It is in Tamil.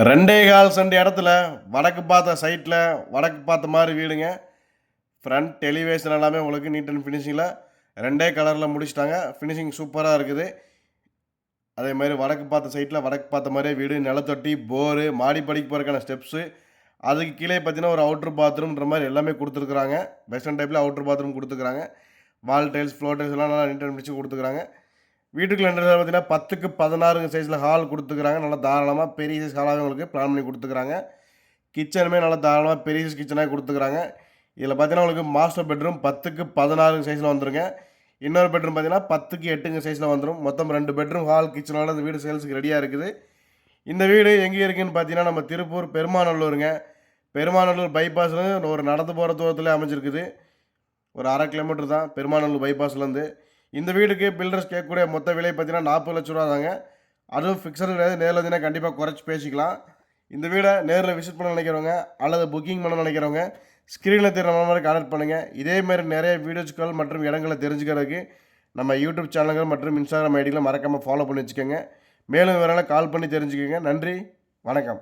2.25 சென்ட் இடத்துல வடக்கு பார்த்த சைட்டில் வடக்கு பார்த்த மாதிரி வீடுங்க. ஃப்ரண்ட் எலிவேஷன் எல்லாமே உங்களுக்கு நீட் அண்ட் ஃபினிஷிங்கில் 2 கலரில் முடிச்சிட்டாங்க. ஃபினிஷிங் சூப்பராக இருக்குது. அதே மாதிரி வடக்கு பார்த்த சைட்டில் வடக்கு பார்த்த மாதிரியே வீடு, நிலத்தொட்டி, போரு, மாடிப்படிக்கு போகிறதுக்கான ஸ்டெப்ஸு, அதுக்கு கீழே பார்த்தீங்கன்னா ஒரு அவுட்ரு பாத்ரூம்ன்ற மாதிரி எல்லாமே கொடுத்துருக்குறாங்க. வெஸ்டர்ன் டைப்பில் அவுட்ரு பாத்ரூம் கொடுத்துருக்குறாங்க. வால் டைல்ஸ், ஃப்ளோர் டைல்ஸ் எல்லாம் நல்லா நீட் அண்ட் ஃபினிஷிங் கொடுத்துருக்குறாங்க. வீட்டுக்குள்ள பார்த்தீங்கன்னா 10க்கு 16 சைஸில் ஹால் கொடுத்துக்கிறாங்க. நல்லா தாராளமாக பெரிய சைஸ் ஹாலாக உங்களுக்கு பிளான் பண்ணி கொடுத்துக்கிறாங்க. கிச்சனுமே நல்லா தாராளமாக பெரிய சைஸ் கிச்சனாக கொடுத்துக்கிறாங்க. இதில் பார்த்தீங்கன்னா உங்களுக்கு மாஸ்டர் பெட்ரூம் 10க்கு 16 சைஸில் வந்துருங்க. இன்னொரு பெட்ரூம் பார்த்தீங்கன்னா 10க்கு 8 சைஸில் வந்துடும். மொத்தம் 2 பெட்ரூம் ஹால் கிச்சனோட இந்த வீடு சேல்ஸுக்கு ரெடியாக இருக்குது. இந்த வீடு எங்கே இருக்குதுன்னு பார்த்தீங்கன்னா நம்ம திருப்பூர் பெருமாநல்லூருங்க. பெருமாநல்லூர் பைபாஸில் ஒரு நடந்து போகிற தூரத்தில் அமைஞ்சிருக்குது. ஒரு 1/2 கிலோமீட்டர் தான் பெருமாநல்லூர் பைபாஸ்லேருந்து. இந்த வீடுக்கு பில்டர்ஸ் கேட்கக்கூடிய மொத்த விலை பார்த்தீங்கன்னா 40 லட்ச ரூபா தாங்க. அதுவும் ஃபிக்ஸடு கிடையாது. நேரில் வந்தீங்கன்னா கண்டிப்பாக குறைச்சி பேசிக்கலாம். இந்த வீடை நேரில் விசிட் பண்ண நினைக்கிறவங்க அல்லது புக்கிங் பண்ண நினைக்கிறவங்க ஸ்க்ரீனில் தெரிகிற மாதிரி கான்டக்ட் பண்ணுங்கள். இதேமாரி நிறைய வீடியோஸ்கள் மற்றும் இடங்களை தெரிஞ்சுக்கிறதுக்கு நம்ம யூடியூப் சேனல்கள் மற்றும் இன்ஸ்டாகிராம் ஐடிகளை மறக்காமல் ஃபாலோ பண்ணி வச்சுக்கோங்க. மேலும் வேறு கால் பண்ணி தெரிஞ்சுக்கோங்க. நன்றி, வணக்கம்.